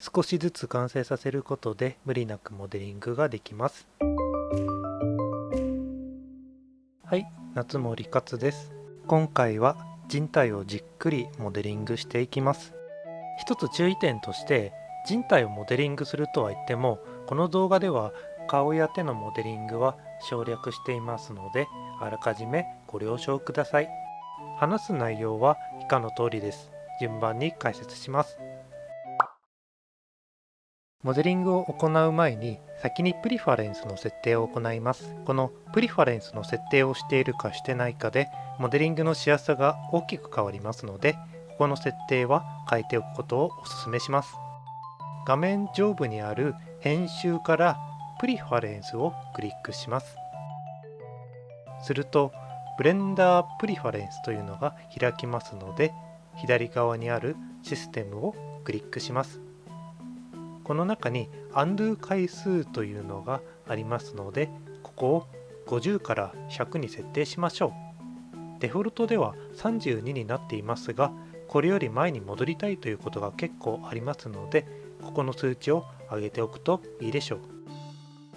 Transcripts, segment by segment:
少しずつ完成させることで無理なくモデリングができます。はい、夏森勝です。今回は人体をじっくりモデリングしていきます。一つ注意点として、人体をモデリングするとは言っても、この動画では顔や手のモデリングは省略していますので、あらかじめご了承ください。話す内容は以下の通りです。順番に解説します。モデリングを行う前に先にプリファレンスの設定を行います。このプリファレンスの設定をしているかしてないかでモデリングのしやすさが大きく変わりますので、ここの設定は変えておくことをお勧めします。画面上部にある編集からプリファレンスをクリックします。するとブレンダープリファレンスというのが開きますので、左側にあるシステムをクリックします。この中に Undo 回数というのがありますので、ここを50から100に設定しましょう。デフォルトでは32になっていますが、これより前に戻りたいということが結構ありますので、ここの数値を上げておくといいでしょう。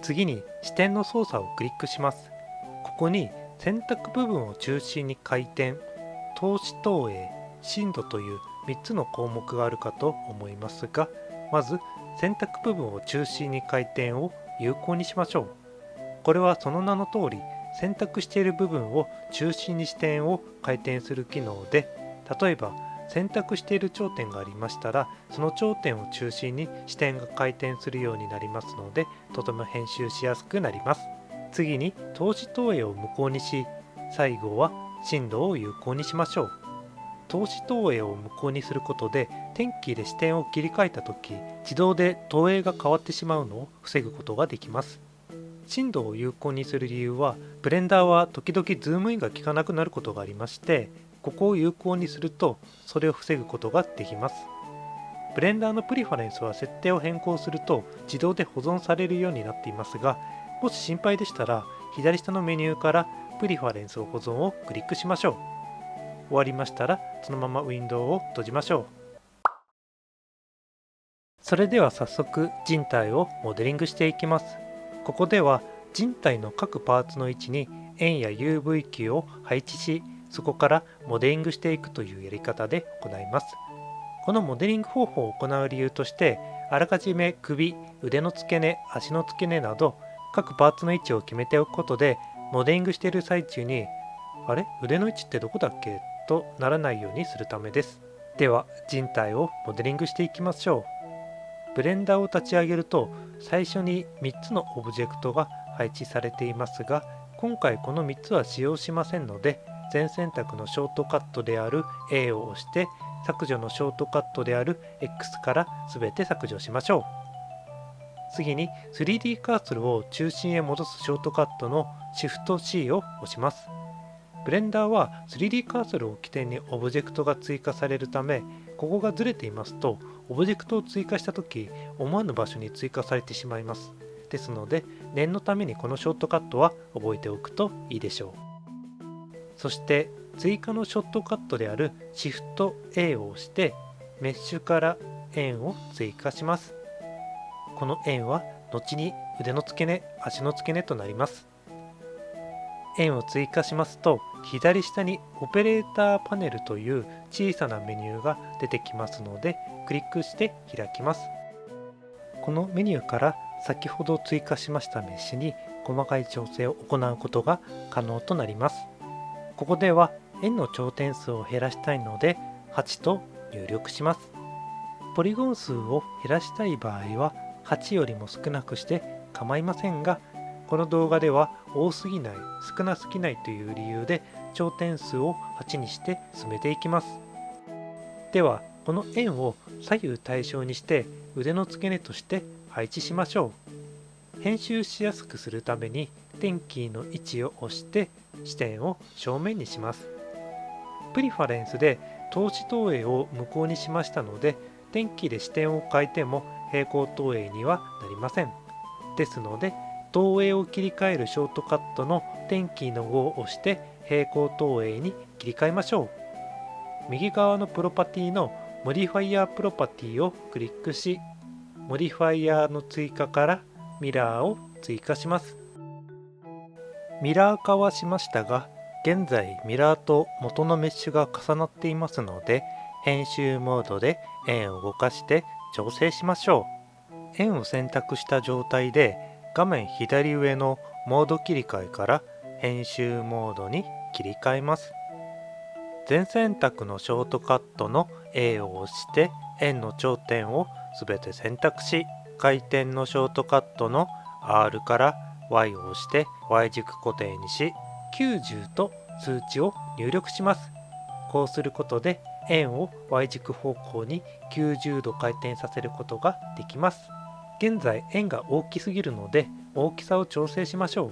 次に視点の操作をクリックします。ここに選択部分を中心に回転、透視投影、深度という3つの項目があるかと思いますが、まず選択部分を中心に回転を有効にしましょう。これはその名の通り、選択している部分を中心に視点を回転する機能で、例えば選択している頂点がありましたら、その頂点を中心に視点が回転するようになりますので、とても編集しやすくなります。次に透視投影を無効にし、最後は深度を有効にしましょう。透視投影を無効にすることで、点キーで視点を切り替えた時、自動で投影が変わってしまうのを防ぐことができます。深度を有効にする理由は、ブレンダーは時々ズームインが効かなくなることがありまして、ここを有効にするとそれを防ぐことができます。ブレンダーのプリファレンスは設定を変更すると自動で保存されるようになっていますが、もし心配でしたら左下のメニューからプリファレンス保存をクリックしましょう。終わりましたらそのままウィンドウを閉じましょう。それでは早速人体をモデリングしていきます。ここでは人体の各パーツの位置に円や UV 球を配置し、そこからモデリングしていくというやり方で行います。このモデリング方法を行う理由として、あらかじめ首、腕の付け根、足の付け根など各パーツの位置を決めておくことで、モデリングしている最中にあれ、腕の位置ってどこだっけとならないようにするためです。では人体をモデリングしていきましょう。ブレンダーを立ち上げると最初に3つのオブジェクトが配置されていますが、今回この3つは使用しませんので、全選択のショートカットである A を押して削除のショートカットである X から全て削除しましょう。次に 3D カーソルを中心へ戻すショートカットの Shift+C を押します。ブレンダーは 3D カーソルを起点にオブジェクトが追加されるため、ここがずれていますとオブジェクトを追加したとき思わぬ場所に追加されてしまいます。ですので念のためにこのショートカットは覚えておくといいでしょう。そして追加のショートカットである Shift+A を押してメッシュから円を追加します。この円は後に腕の付け根、足の付け根となります。円を追加しますと、左下にオペレーターパネルという小さなメニューが出てきますので、クリックして開きます。このメニューから先ほど追加しましたメッシュに細かい調整を行うことが可能となります。ここでは円の頂点数を減らしたいので8と入力します。ポリゴン数を減らしたい場合は8よりも少なくして構いませんが、この動画では多すぎない、少なすぎないという理由で頂点数を8にして進めていきます。ではこの円を左右対称にして腕の付け根として配置しましょう。編集しやすくするために点キーの位置を押して視点を正面にします。プリファレンスで透視投影を無効にしましたので、点キーで視点を変えても平行投影にはなりません。ですので投影を切り替えるショートカットの点キーの5を押して平行投影に切り替えましょう。右側のプロパティのモディファイヤープロパティをクリックし、モディファイヤーの追加からミラーを追加します。ミラー化はしましたが、現在ミラーと元のメッシュが重なっていますので、編集モードで円を動かして調整しましょう。円を選択した状態で画面左上のモード切り替えから編集モードに切り替えます。全選択のショートカットの A を押して円の頂点をすべて選択し、回転のショートカットの R から Y を押して Y 軸固定にし、90と数値を入力します。こうすることで円を Y 軸方向に90度回転させることができます。現在円が大きすぎるので大きさを調整しましょう。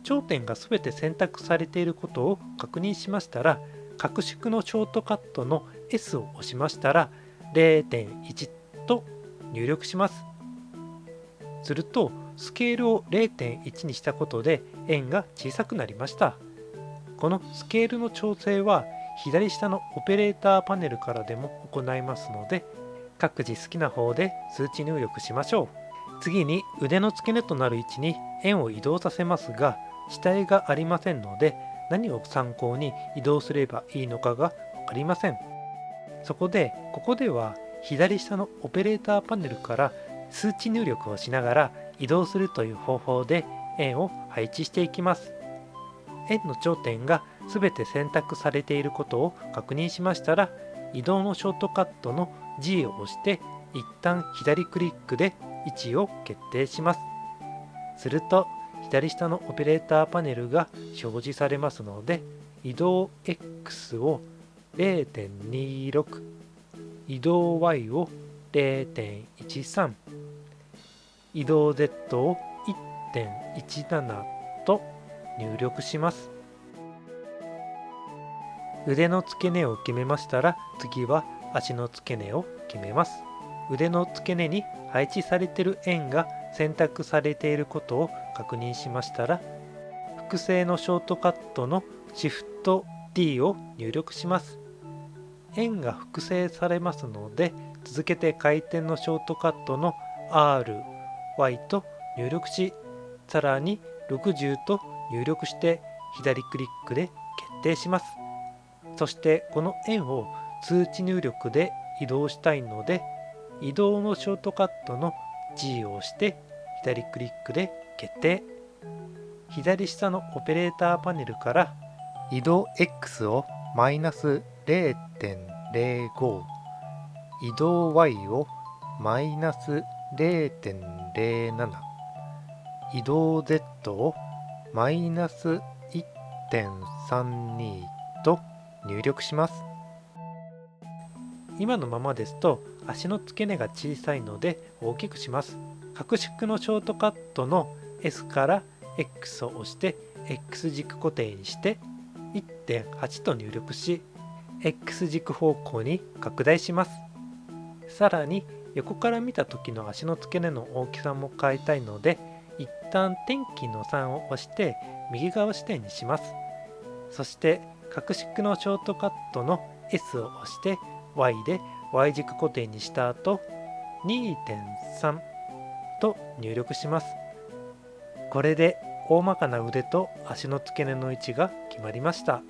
頂点がすべて選択されていることを確認しましたら、拡縮のショートカットの S を押しましたら 0.1 と入力します。するとスケールを 0.1 にしたことで円が小さくなりました。このスケールの調整は左下のオペレーターパネルからでも行いますので、各自好きな方で数値入力しましょう。次に腕の付け根となる位置に円を移動させますが、下絵がありませんので何を参考に移動すればいいのかが分かりません。そこでここでは左下のオペレーターパネルから数値入力をしながら移動するという方法で円を配置していきます。円の頂点がすべて選択されていることを確認しましたら、移動のショートカットの G を押して一旦左クリックで位置を決定します。すると左下のオペレーターパネルが表示されますので、移動 X を 0.26、移動 Y を 0.13、移動 Z を 1.17 と入力します。腕の付け根を決めましたら、次は足の付け根を決めます。腕の付け根に配置されている円が選択されていることを確認しましたら、複製のショートカットの Shift+D を入力します。円が複製されますので、続けて回転のショートカットの R、Y と入力し、さらに60と入力して左クリックで決定します。そしてこの円を数値入力で移動したいので、移動のショートカットの G を押して左クリックで決定。左下のオペレーターパネルから移動 X をマイナス 0.05、移動 Y をマイナス 0.07、移動 Z をマイナス 1.32 と入力します。今のままですと足の付け根が小さいので大きくします。拡縮のショートカットの S から X を押して X 軸固定にして 1.8 と入力し、 X 軸方向に拡大します。さらに横から見た時の足の付け根の大きさも変えたいので、一旦点キーの3を押して右側視点にします。そして拡縮のショートカットの S を押して Y で Y 軸固定にした後 2.3 と入力します。これで大まかな腕と足の付け根の位置が決まりました。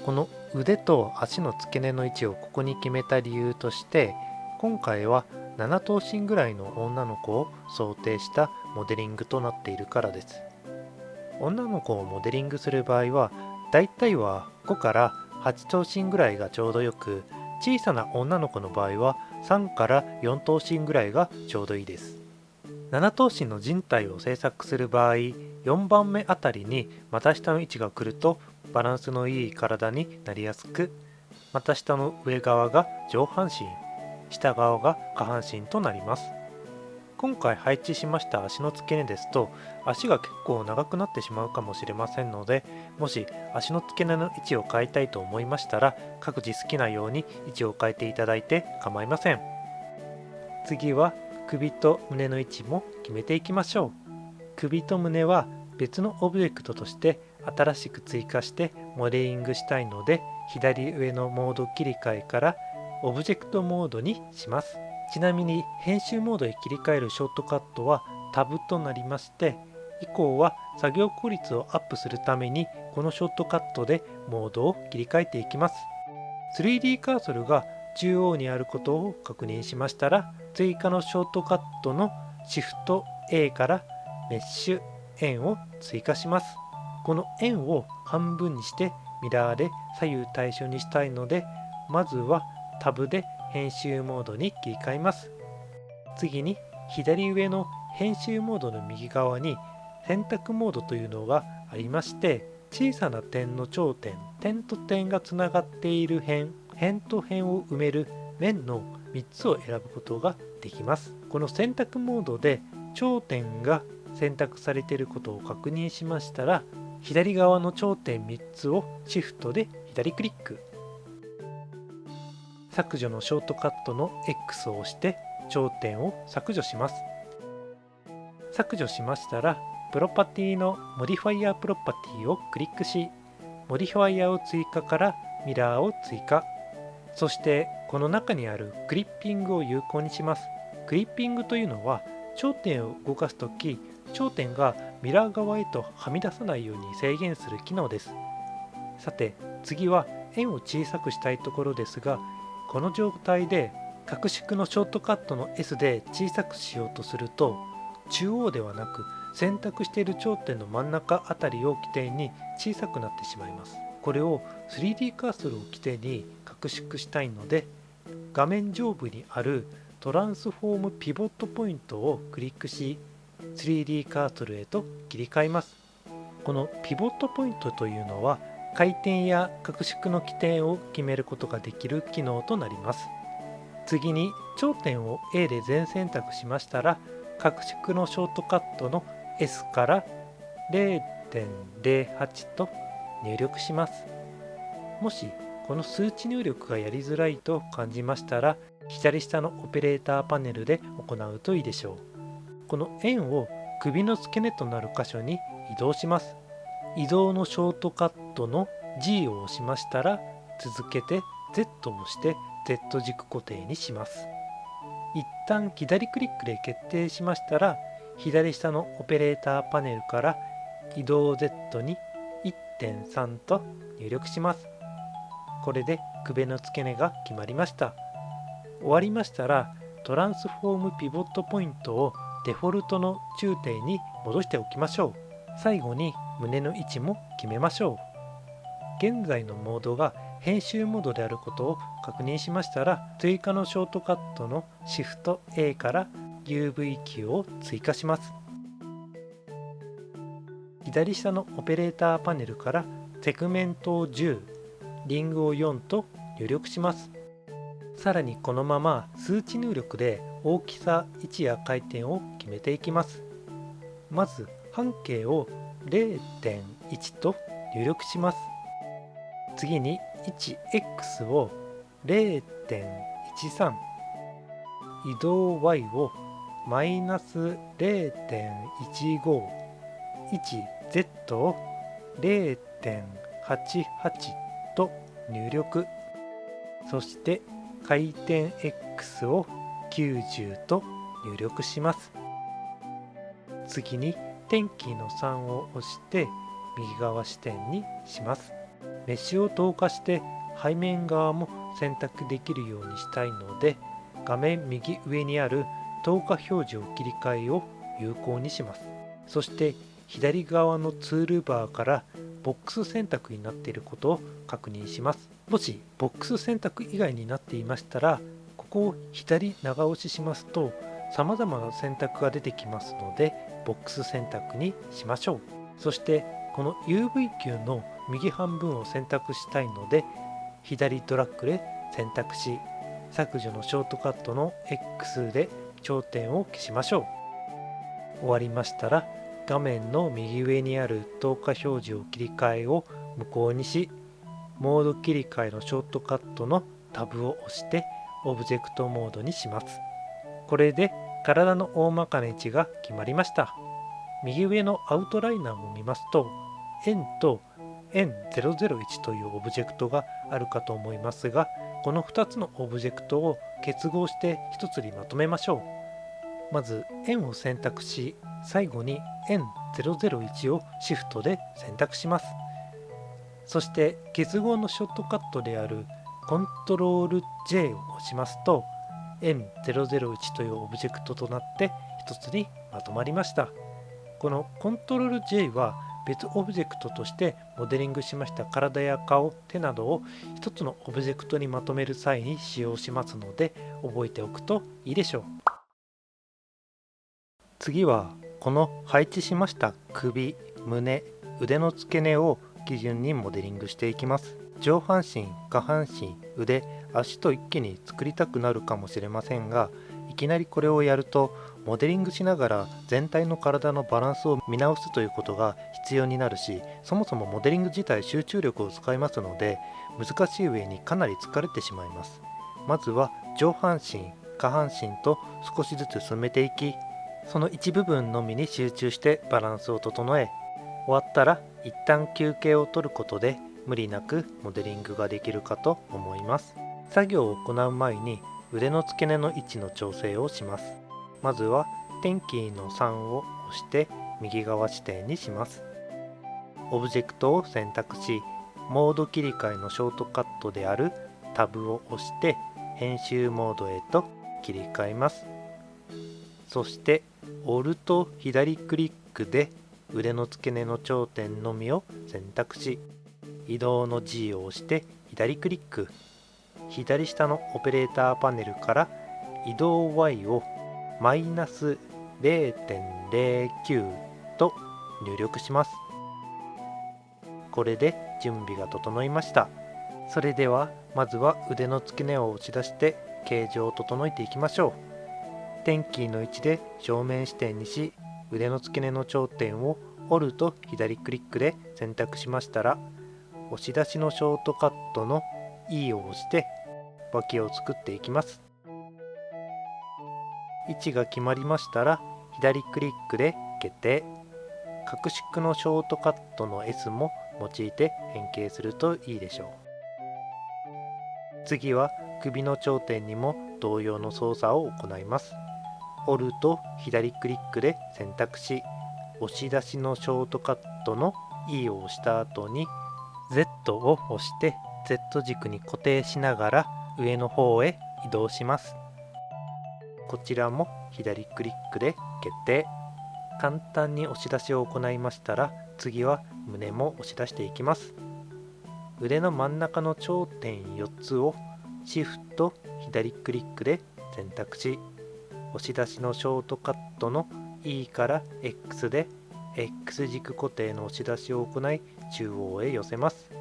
この腕と足の付け根の位置をここに決めた理由として、今回は7頭身ぐらいの女の子を想定したモデリングとなっているからです。女の子をモデリングする場合は、だいたいは5から8頭身ぐらいがちょうどよく、小さな女の子の場合は3から4頭身ぐらいがちょうどいいです。7頭身の人体を制作する場合、4番目あたりに股下の位置が来るとバランスのいい体になりやすく、股下の上側が上半身、下側が下半身となります。今回配置しました足の付け根ですと、足が結構長くなってしまうかもしれませんので、もし足の付け根の位置を変えたいと思いましたら、各自好きなように位置を変えていただいて構いません。次は首と胸の位置も決めていきましょう。首と胸は別のオブジェクトとして新しく追加してモデリングしたいので、左上のモード切り替えからオブジェクトモードにします。ちなみに編集モードへ切り替えるショートカットはタブとなりまして、以降は作業効率をアップするためにこのショートカットでモードを切り替えていきます。3D カーソルが中央にあることを確認しましたら、追加のショートカットのシフト A からメッシュ円を追加します。この円を半分にしてミラーで左右対称にしたいので、まずはタブで編集モードに切り替えます。次に左上の編集モードの右側に選択モードというのがありまして、小さな点の頂点、点と点がつながっている辺、辺と辺を埋める面の3つを選ぶことができます。この選択モードで頂点が選択されていることを確認しましたら、左側の頂点3つをシフトで左クリック。削除のショートカットの X を押して頂点を削除します。削除しましたら、プロパティのモディファイヤープロパティをクリックし、モディファイヤーを追加からミラーを追加。そしてこの中にあるクリッピングを有効にします。クリッピングというのは頂点を動かすとき、頂点がミラー側へとはみ出さないように制限する機能です。さて次は円を小さくしたいところですが、この状態で拡縮のショートカットの S で小さくしようとすると、中央ではなく選択している頂点の真ん中あたりを起点に小さくなってしまいます。これを 3D カーソルを起点に拡縮したいので、画面上部にあるトランスフォームピボットポイントをクリックし、3D カーソルへと切り替えます。このピボットポイントというのは回転や拡縮の起点を決めることができる機能となります。次に頂点を A で全選択しましたら、拡縮のショートカットの S から 0.08 と入力します。もしこの数値入力がやりづらいと感じましたら、左下のオペレーターパネルで行うといいでしょう。この円を首の付け根となる箇所に移動します。移動のショートカットの G を押しましたら、続けて Z を押して Z 軸固定にします。一旦左クリックで決定しましたら、左下のオペレーターパネルから移動 Z に 1.3 と入力します。これで首の付け根が決まりました。終わりましたら、トランスフォームピボットポイントをデフォルトの中点に戻しておきましょう。最後に胸の位置も決めましょう。現在のモードが編集モードであることを確認しましたら、追加のショートカットのシフト A から UVQ を追加します。左下のオペレーターパネルからセグメントを10、リングを4と入力します。さらにこのまま数値入力で大きさ、位置や回転を決めていきます。まず半径を 0.1 と入力します。次に位置 X を 0.13、移動 Y をマイナス 0.15、位置 Z を 0.88 と入力。そして回転 X を90と入力します。次に点キーの3を押して右側視点にします。メッシュを透過して背面側も選択できるようにしたいので、画面右上にある透過表示を切り替えを有効にします。そして左側のツールバーからボックス選択になっていることを確認します。もしボックス選択以外になっていましたら、ここを左長押ししますと様々な選択が出てきますので、ボックス選択にしましょう。そしてこの UVQ の右半分を選択したいので、左ドラッグで選択し、削除のショートカットの X で頂点を消しましょう。終わりましたら、画面の右上にある透過表示を切り替えを無効にし、モード切り替えのショートカットのタブを押してオブジェクトモードにします。これで体の大まかな位置が決まりました。右上のアウトライナーを見ますと、円と円001というオブジェクトがあるかと思いますが、この2つのオブジェクトを結合して一つにまとめましょう。まず円を選択し、最後に円001をシフトで選択します。そして結合のショートカットであるコントロール J を押しますと、円001というオブジェクトとなって一つにまとまりました。このコントロール J は別オブジェクトとしてモデリングしました体や顔、手などを一つのオブジェクトにまとめる際に使用しますので、覚えておくといいでしょう。次はこの配置しました首、胸、腕の付け根を基準にモデリングしていきます。上半身、下半身、腕、足と一気に作りたくなるかもしれませんが、いきなりこれをやるとモデリングしながら全体の体のバランスを見直すということが必要になるし、そもそもモデリング自体集中力を使いますので、難しい上にかなり疲れてしまいます。まずは上半身、下半身と少しずつ進めていき、その一部分のみに集中してバランスを整え、終わったら一旦休憩を取ることで無理なくモデリングができるかと思います。作業を行う前に腕の付け根の位置の調整をします。まずは点キーの3を押して右側指定にします。オブジェクトを選択し、モード切り替えのショートカットであるタブを押して編集モードへと切り替えます。そしてオルト左クリックで腕の付け根の頂点のみを選択し、移動の G を押して左クリック、左下のオペレーターパネルから移動 Y をマイナス 0.09 と入力します。これで準備が整いました。それではまずは腕の付け根を押し出して形状を整えていきましょう。点キーの位置で正面指定にし、腕の付け根の頂点を折ると左クリックで選択しましたら、押し出しのショートカットの E を押して脇を作っていきます。位置が決まりましたら左クリックで決定。角縮のショートカットの S も用いて変形するといいでしょう。次は首の頂点にも同様の操作を行います。折ると左クリックで選択し、押し出しのショートカットの E を押した後に Z を押して Z 軸に固定しながら上の方へ移動します。こちらも左クリックで決定。簡単に押し出しを行いましたら、次は胸も押し出していきます。腕の真ん中の頂点4つをシフト左クリックで選択し、押し出しのショートカットの E から X で X 軸固定の押し出しを行い中央へ寄せます。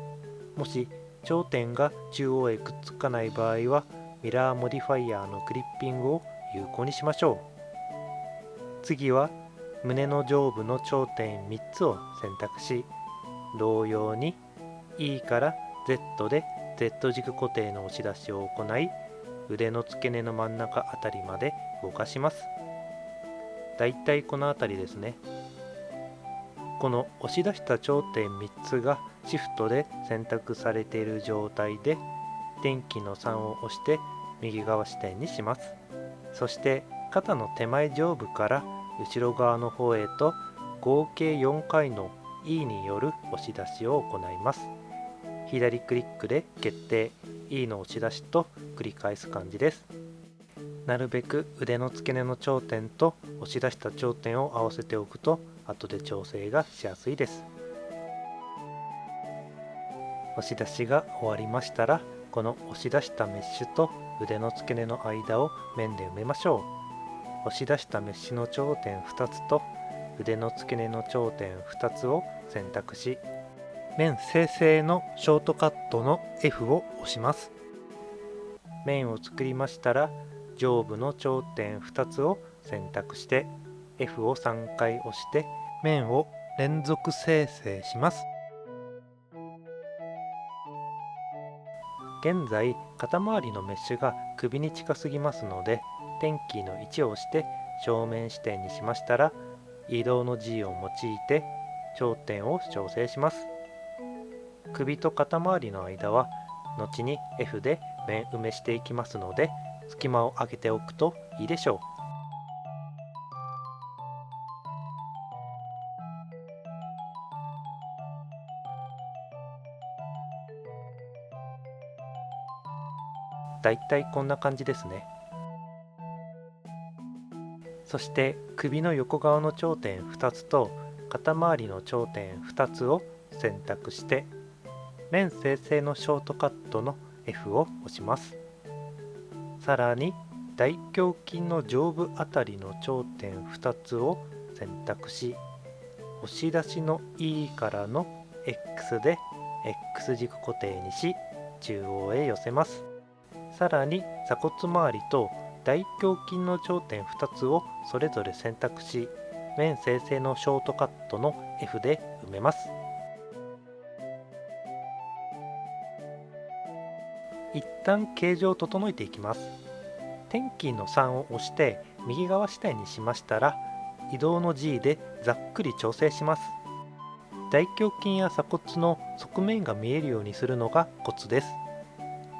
もし頂点が中央へくっつかない場合はミラーモディファイヤーのクリッピングを有効にしましょう。次は胸の上部の頂点3つを選択し、同様に E から Z で Z 軸固定の押し出しを行い、腕の付け根の真ん中あたりまで動かします。だいたいこのあたりですね。この押し出した頂点3つがシフトで選択されている状態で、点キーの3を押して右側指定にします。そして肩の手前上部から後ろ側の方へと合計4回の E による押し出しを行います。左クリックで決定。 E の押し出しと繰り返す感じです。なるべく腕の付け根の頂点と押し出した頂点を合わせておくと後で調整がしやすいです。押し出しが終わりましたら、この押し出したメッシュと腕の付け根の間を面で埋めましょう。押し出したメッシュの頂点2つと腕の付け根の頂点2つを選択し、面生成のショートカットの F を押します。面を作りましたら上部の頂点2つを選択して F を3回押して面を連続生成します。現在肩周りのメッシュが首に近すぎますので、点キーの1を押して正面指定にしましたら、移動の G を用いて頂点を調整します。首と肩周りの間は後に F で面埋めしていきますので、隙間を空けておくといいでしょう。だいたいこんな感じですね。そして首の横側の頂点2つと肩周りの頂点2つを選択して面生成のショートカットの F を押します。さらに大胸筋の上部あたりの頂点2つを選択し押し出しの E からの X で X 軸固定にし中央へ寄せます。さらに鎖骨周りと大胸筋の頂点2つをそれぞれ選択し面生成のショートカットの F で埋めます。一旦形状を整えていきます。点キーの3を押して右側下にしましたら移動の G でざっくり調整します。大胸筋や鎖骨の側面が見えるようにするのがコツです。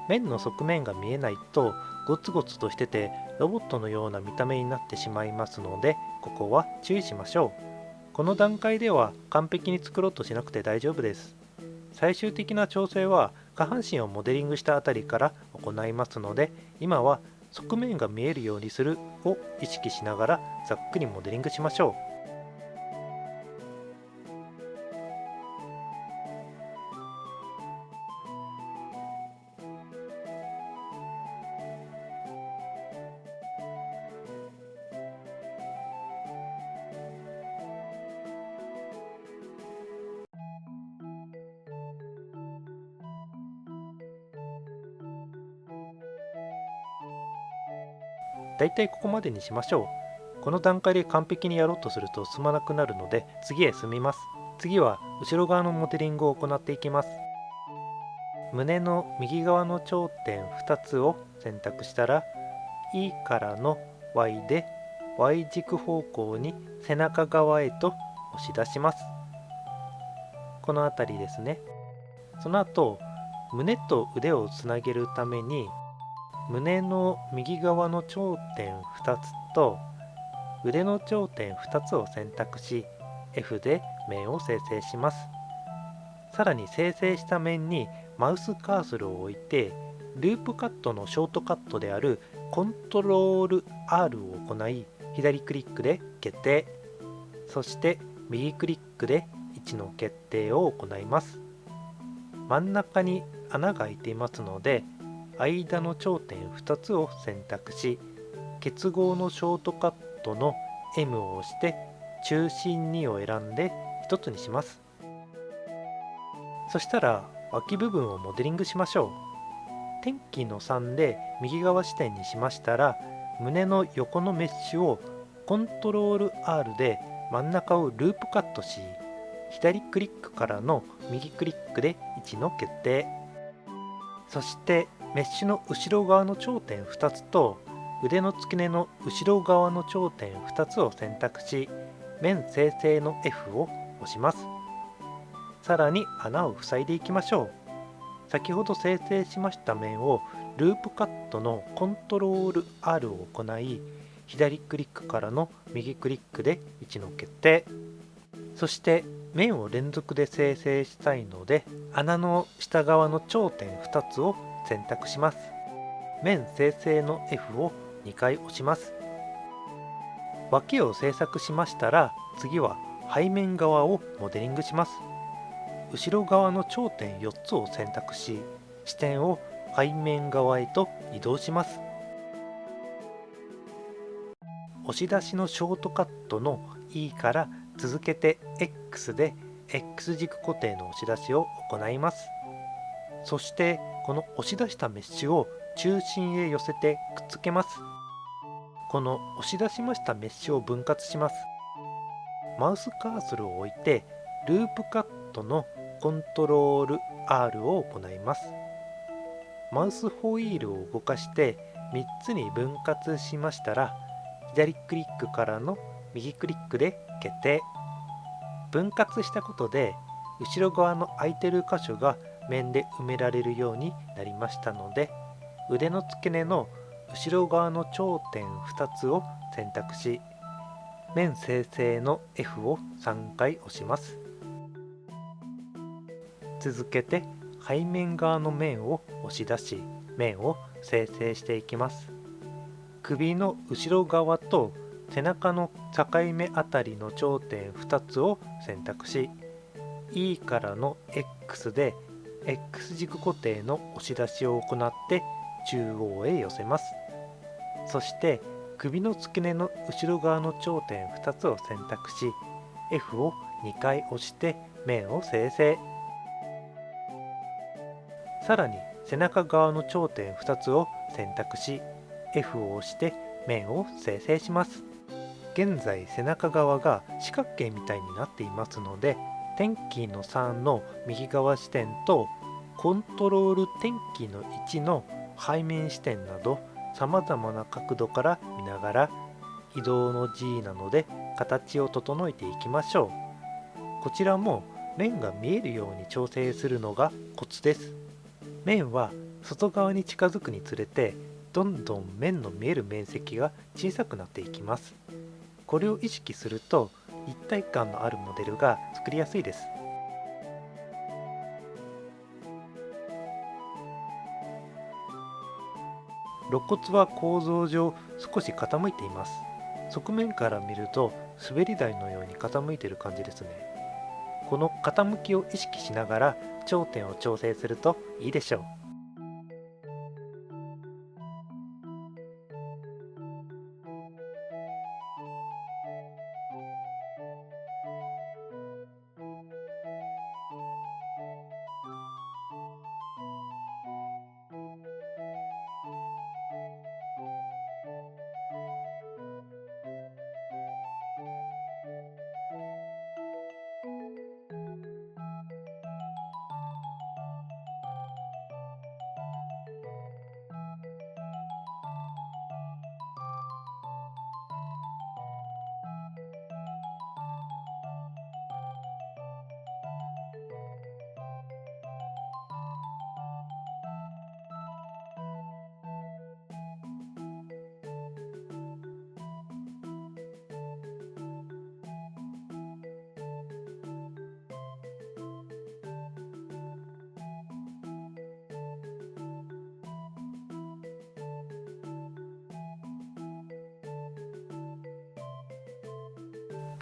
面の側面が見えないとゴツゴツとしててロボットのような見た目になってしまいますのでここは注意しましょう。この段階では完璧に作ろうとしなくて大丈夫です。最終的な調整は下半身をモデリングしたあたりから行いますので今は側面が見えるようにするを意識しながらざっくりモデリングしましょう。だいたいここまでにしましょう。この段階で完璧にやろうとすると進まなくなるので次へ進みます。次は後ろ側のモデリングを行っていきます。胸の右側の頂点2つを選択したら E からの Y で Y 軸方向に背中側へと押し出します。この辺りですね。その後胸と腕をつなげるために胸の右側の頂点2つと腕の頂点2つを選択し F で面を生成します。さらに生成した面にマウスカーソルを置いてループカットのショートカットであるコントロール R を行い左クリックで決定、そして右クリックで位置の決定を行います。真ん中に穴が開いていますので間の頂点2つを選択し結合のショートカットの M を押して中心2を選んで1つにします。そしたら脇部分をモデリングしましょう。点キーの3で右側視点にしましたら胸の横のメッシュをコントロール R で真ん中をループカットし左クリックからの右クリックで位置の決定、そしてメッシュの後ろ側の頂点2つと腕の付け根の後ろ側の頂点2つを選択し面生成の F を押します。さらに穴を塞いでいきましょう。先ほど生成しました面をループカットのコントロール R を行い左クリックからの右クリックで位置の決定、そして面を連続で生成したいので穴の下側の頂点2つを選択します。面生成の F を2回押します。脇を制作しましたら次は背面側をモデリングします。後ろ側の頂点4つを選択し視点を背面側へと移動します。押し出しのショートカットの E から続けて X で X 軸固定の押し出しを行います。そしてこの押し出したメッシュを中心へ寄せてくっつけます。この押し出しましたメッシュを分割します。マウスカーソルを置いてループカットのコントロール R を行います。マウスホイールを動かして3つに分割しましたら左クリックからの右クリックで決定。分割したことで後ろ側の空いてる箇所が面で埋められるようになりましたので腕の付け根の後ろ側の頂点2つを選択し、面生成の F を3回押します。続けて背面側の面を押し出し、面を生成していきます。首の後ろ側と背中の境目あたりの頂点2つを選択し、E からの X で X 軸固定の押し出しを行って中央へ寄せます。そして首の付け根の後ろ側の頂点2つを選択し、 F を2回押して面を生成。さらに背中側の頂点2つを選択し、 F を押して面を生成します。現在背中側が四角形みたいになっていますので、点キーの3の右側視点とコントロール点キーの1の背面視点などさまざまな角度から見ながら、移動の G なので形を整えていきましょう。こちらも面が見えるように調整するのがコツです。面は外側に近づくにつれてどんどん面の見える面積が小さくなっていきます。これを意識すると一体感のあるモデルが作りやすいです。肋骨は構造上少し傾いています。側面から見ると滑り台のように傾いている感じですね。この傾きを意識しながら頂点を調整するといいでしょう。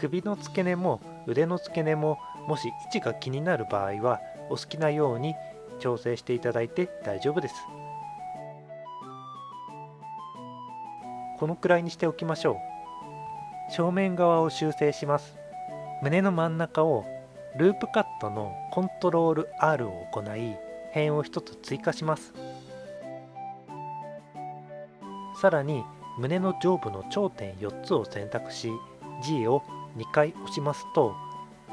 首の付け根も腕の付け根ももし位置が気になる場合はお好きなように調整していただいて大丈夫です。このくらいにしておきましょう。正面側を修正します。胸の真ん中をループカットのコントロール R を行い辺を1つ追加します。さらに胸の上部の頂点4つを選択し G を2回押しますと、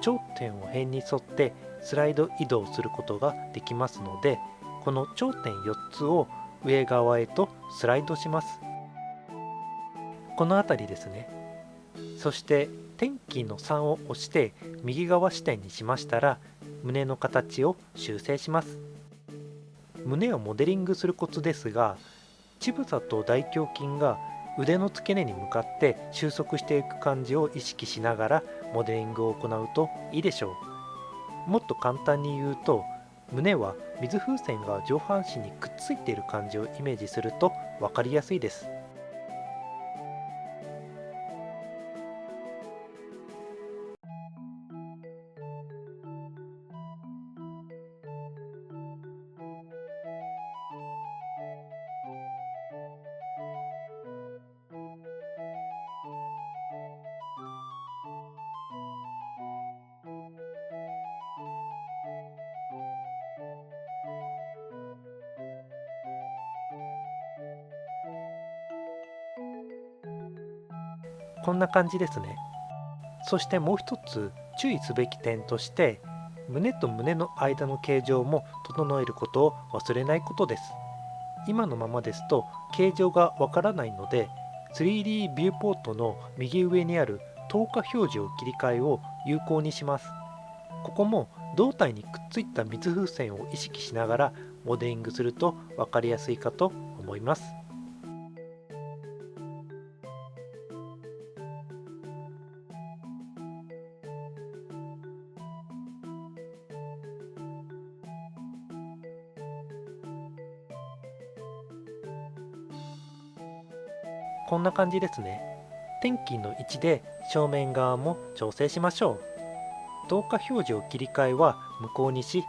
頂点を辺に沿ってスライド移動することができますので、この頂点4つを上側へとスライドします。この辺りですね。そして点キーの3を押して右側視点にしましたら、胸の形を修正します。胸をモデリングするコツですが、乳房と大胸筋が腕の付け根に向かって収束していく感じを意識しながらモデリングを行うといいでしょう。もっと簡単に言うと、胸は水風船が上半身にくっついている感じをイメージすると分かりやすいです。こんな感じですね。そしてもう一つ注意すべき点として、胸と胸の間の形状も整えることを忘れないことです。今のままですと形状がわからないので、 3D ビューポートの右上にある透過表示を切り替えを有効にします。ここも胴体にくっついた水風船を意識しながらモデリングすると分かりやすいかと思います。こんな感じですね。点キーの位置で正面側も調整しましょう。動画表示を切り替えは無効にし、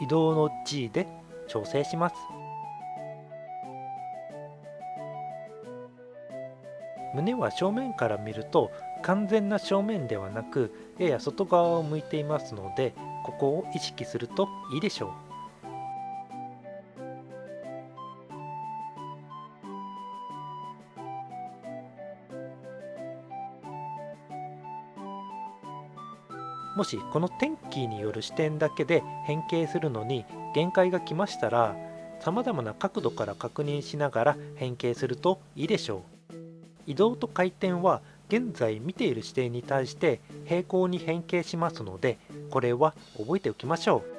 移動の G で調整します。胸は正面から見ると完全な正面ではなく、やや外側を向いていますので、ここを意識するといいでしょう。もしこの点キーによる視点だけで変形するのに限界が来ましたら、様々な角度から確認しながら変形するといいでしょう。移動と回転は現在見ている視点に対して平行に変形しますので、これは覚えておきましょう。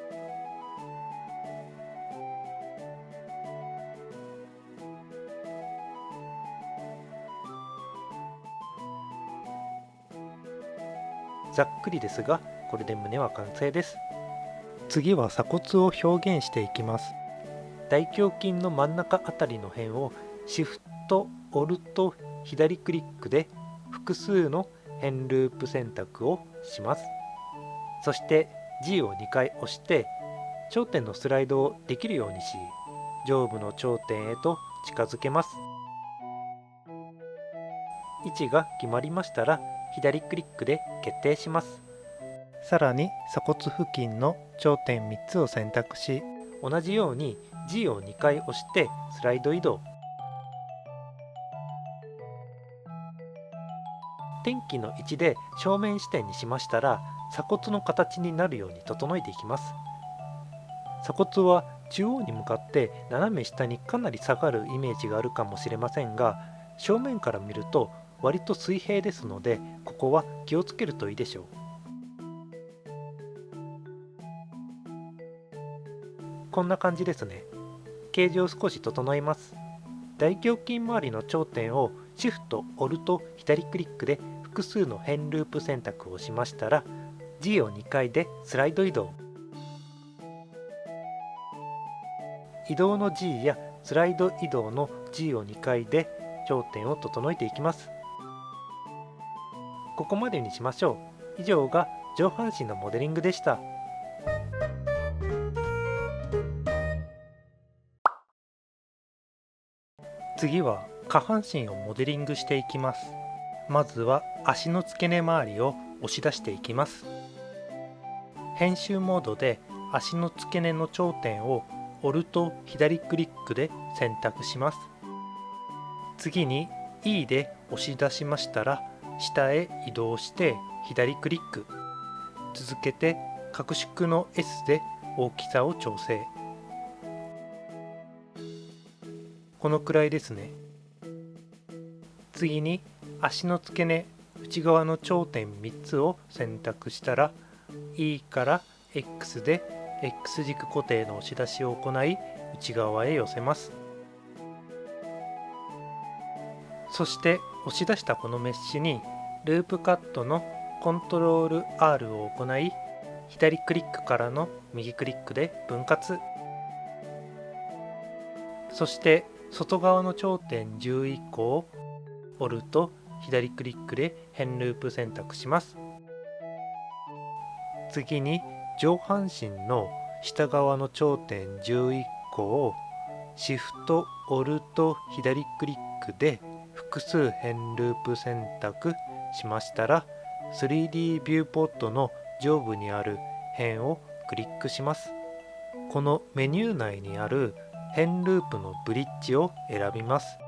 ざっくりですが、これで胸は完成です。次は鎖骨を表現していきます。大胸筋の真ん中あたりの辺をシフト、オルト、左クリックで複数の辺ループ選択をします。そして G を2回押して頂点のスライドをできるようにし、上部の頂点へと近づけます。位置が決まりましたら左クリックで決定します。さらに鎖骨付近の頂点3つを選択し、同じように G を2回押してスライド移動。点キーの位置で正面視点にしましたら、鎖骨の形になるように整えていきます。鎖骨は中央に向かって斜め下にかなり下がるイメージがあるかもしれませんが、正面から見ると割と水平ですので、ここは気をつけるといいでしょう。こんな感じですね。形状を少し整えます。大胸筋周りの頂点をシフト、オルト、左クリックで複数の辺ループ選択をしましたら、 G を2回でスライド移動。移動の G やスライド移動の G を2回で頂点を整えていきます。ここまでにしましょう。以上が上半身のモデリングでした。次は下半身をモデリングしていきます。まずは足の付け根周りを押し出していきます。編集モードで足の付け根の頂点をオルト左クリックで選択します。次に E で押し出しましたら、下へ移動して左クリック。続けて拡縮の S で大きさを調整。このくらいですね。次に足の付け根内側の頂点3つを選択したら、 E から X で X 軸固定の押し出しを行い内側へ寄せます。そして押し出したこのメッシュにループカットのコントロール R を行い、左クリックからの右クリックで分割。そして外側の頂点11個をオルト左クリックで辺ループ選択します。次に上半身の下側の頂点11個をシフトオルト左クリックで複数辺ループ選択しましたら、 3D ビューポットの上部にある辺をクリックします。このメニュー内にある辺ループのブリッジを選びます。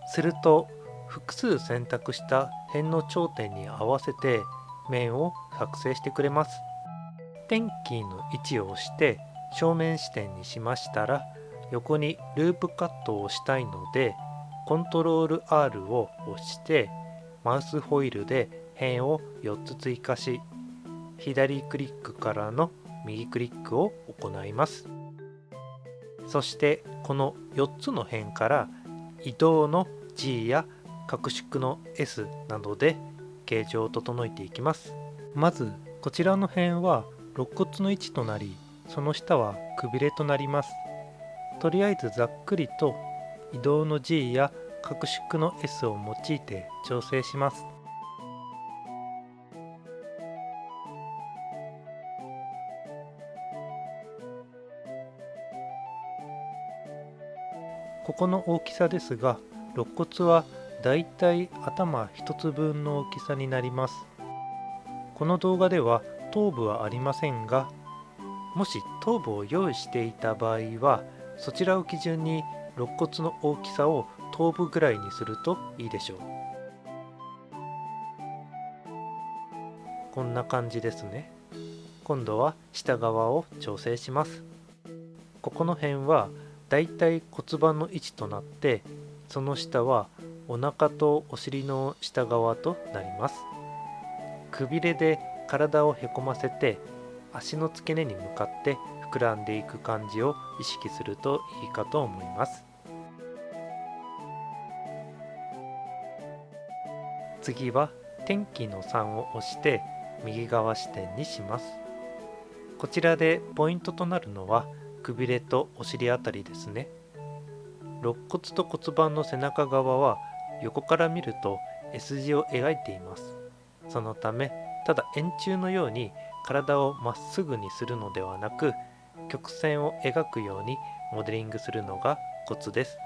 すると複数選択した辺の頂点に合わせて面を作成してくれます。点キーの位置を押して正面視点にしましたら、横にループカットをしたいのでコントロール R を押してマウスホイールで辺を4つ追加し、左クリックからの右クリックを行います。そしてこの4つの辺から移動の G や拡縮の S などで形状を整えていきます。まずこちらの辺は肋骨の位置となり、その下はくびれとなります。とりあえずざっくりと移動の G や角縮の S を用いて調整します。ここの大きさですが、肋骨はだいたい頭一つ分の大きさになります。この動画では頭部はありませんが、もし頭部を用意していた場合は、そちらを基準に肋骨の大きさを頭部ぐらいにするといいでしょう。こんな感じですね。今度は下側を調整します。ここの辺はだいたい骨盤の位置となって、その下はお腹とお尻の下側となります。くびれで体をへこませて、足の付け根に向かって膨らんでいく感じを意識するといいかと思います。次は天気の3を押して右側視点にします。こちらでポイントとなるのはくびれとお尻あたりですね。肋骨と骨盤の背中側は横から見ると S 字を描いています。そのため、ただ円柱のように体をまっすぐにするのではなく、曲線を描くようにモデリングするのがコツです。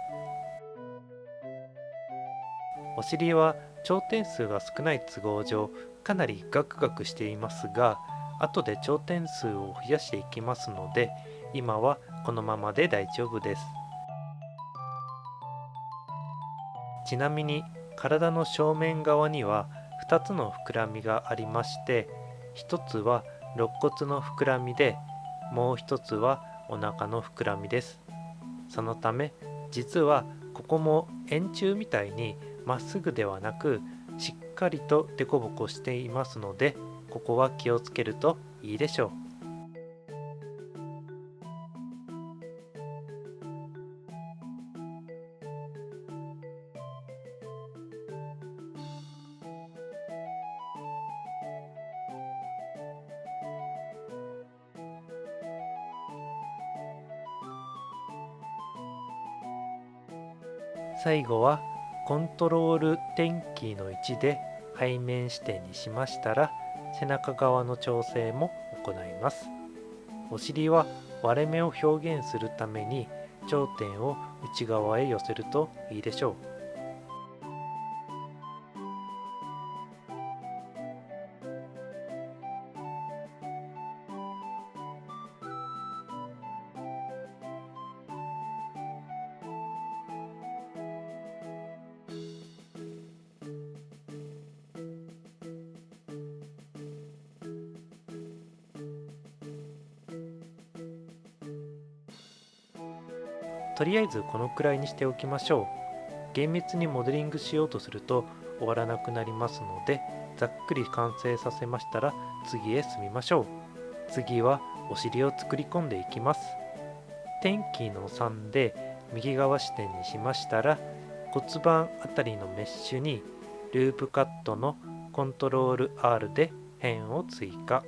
お尻は頂点数が少ない都合上、かなりガクガクしていますが、後で頂点数を増やしていきますので、今はこのままで大丈夫です。ちなみに体の正面側には2つの膨らみがありまして、1つは肋骨の膨らみで、もう1つはお腹の膨らみです。そのため、実はここも円柱みたいにまっすぐではなく、しっかりとデコボコしていますので、ここは気をつけるといいでしょう。最後はコントロール点キーの1で背面視点にしましたら、背中側の調整も行います。お尻は割れ目を表現するために頂点を内側へ寄せるといいでしょう。とりあえずこのくらいにしておきましょう。厳密にモデリングしようとすると終わらなくなりますので、ざっくり完成させましたら次へ進みましょう。次はお尻を作り込んでいきます。点キーの3で右側視点にしましたら、骨盤あたりのメッシュにループカットのコントロール R で辺を追加。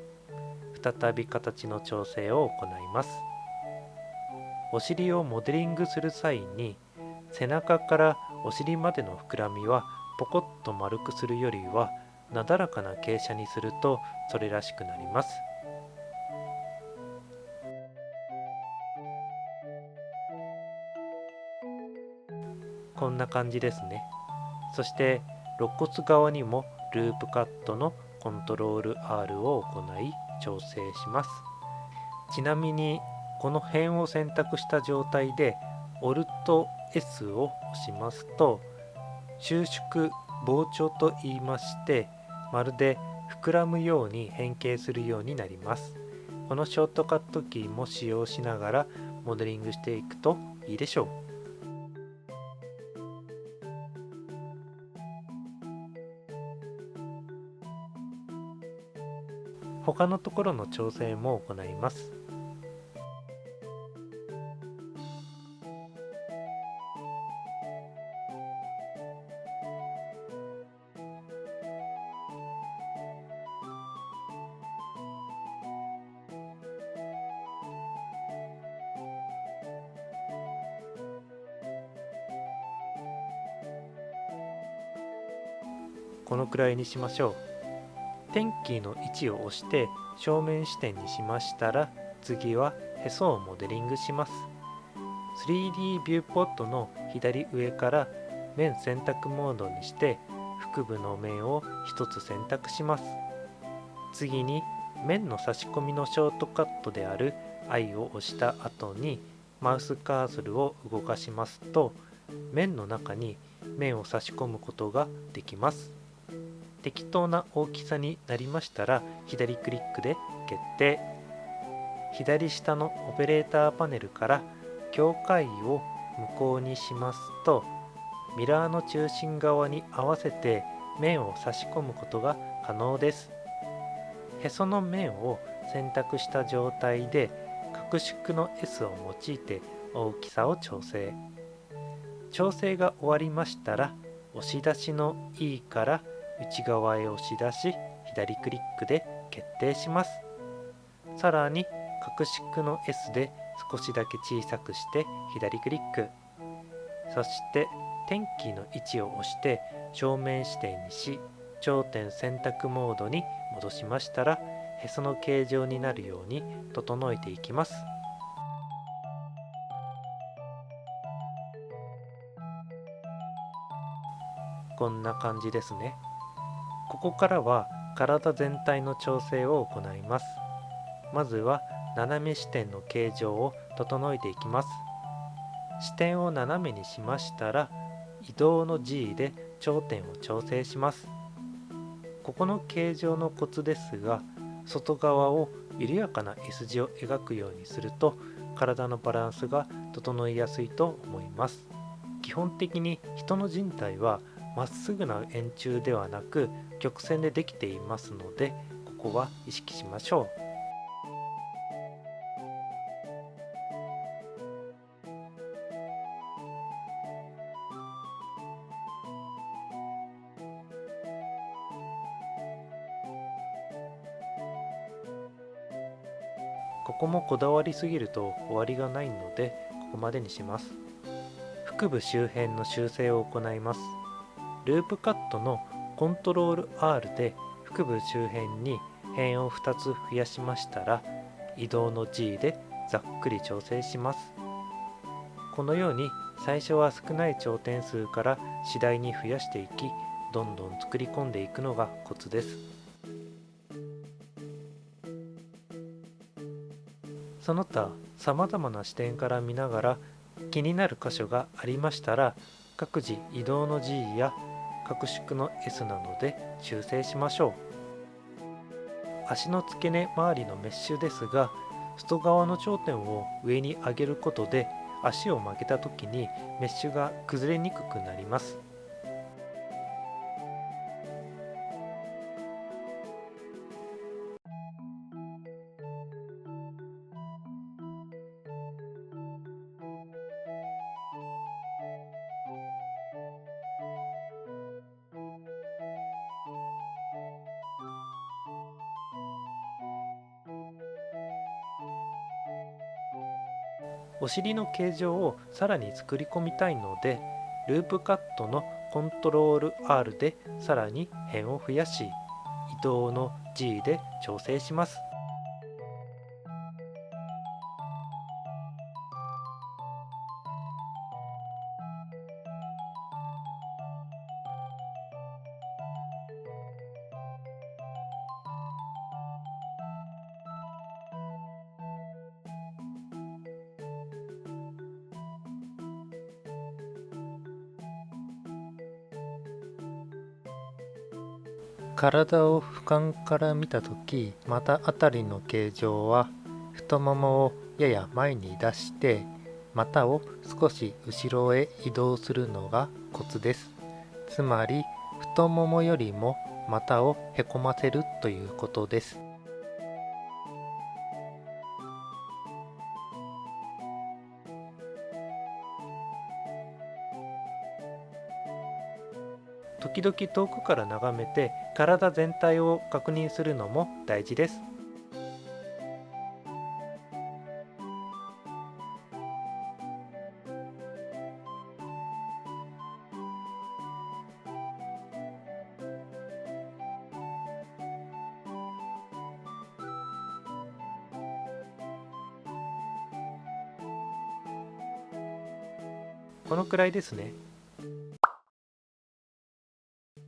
再び形の調整を行います。お尻をモデリングする際に、背中からお尻までの膨らみはポコッと丸くするよりはなだらかな傾斜にするとそれらしくなります。こんな感じですね。そして肋骨側にもループカットのコントロール R を行い調整します。ちなみにこの辺を選択した状態で Alt S を押しますと、収縮膨張と言いまして、まるで膨らむように変形するようになります。このショートカットキーも使用しながらモデリングしていくといいでしょう。他のところの調整も行います。このくらいにしましょう。点キーの位置を押して正面視点にしましたら、次はへそをモデリングします。3D ビューポットの左上から面選択モードにして腹部の面を1つ選択します。次に面の差し込みのショートカットである I を押した後にマウスカーソルを動かしますと、面の中に面を差し込むことができます。適当な大きさになりましたら左クリックで決定。左下のオペレーターパネルから境界を無効にしますと、ミラーの中心側に合わせて面を差し込むことが可能です。へその面を選択した状態で角縮の S を用いて大きさを調整。調整が終わりましたら押し出しの E から内側へ押し出し左クリックで決定します。さらに角縮の S で少しだけ小さくして左クリック。そして点キーの位置を押して正面視点にし頂点選択モードに戻しましたら、へその形状になるように整えていきます。こんな感じですね。ここからは体全体の調整を行います。まずは斜め視点の形状を整えていきます。視点を斜めにしましたら移動の G で頂点を調整します。ここの形状のコツですが、外側を緩やかな S 字を描くようにすると体のバランスが整いやすいと思います。基本的に人の人体はまっすぐな円柱ではなく曲線でできていますので、ここは意識しましょう。ここもこだわりすぎると終わりがないのでここまでにします。腹部周辺の修正を行います。ループカットのコントロール R で腹部周辺に辺を2つ増やしましたら、移動の G でざっくり調整します。このように最初は少ない頂点数から次第に増やしていき、どんどん作り込んでいくのがコツです。その他さまざまな視点から見ながら気になる箇所がありましたら、各自移動の G や角縮の S などで修正しましょう。足の付け根周りのメッシュですが、外側の頂点を上に上げることで足を曲げた時にメッシュが崩れにくくなります。お尻の形状をさらに作り込みたいので、ループカットのコントロール R でさらに辺を増やし、移動の G で調整します。体を俯瞰から見たとき、股あたりの形状は太ももをやや前に出して股を少し後ろへ移動するのがコツです。つまり太ももよりも股をへこませるということです。時々遠くから眺めて体全体を確認するのも大事です。このくらいですね。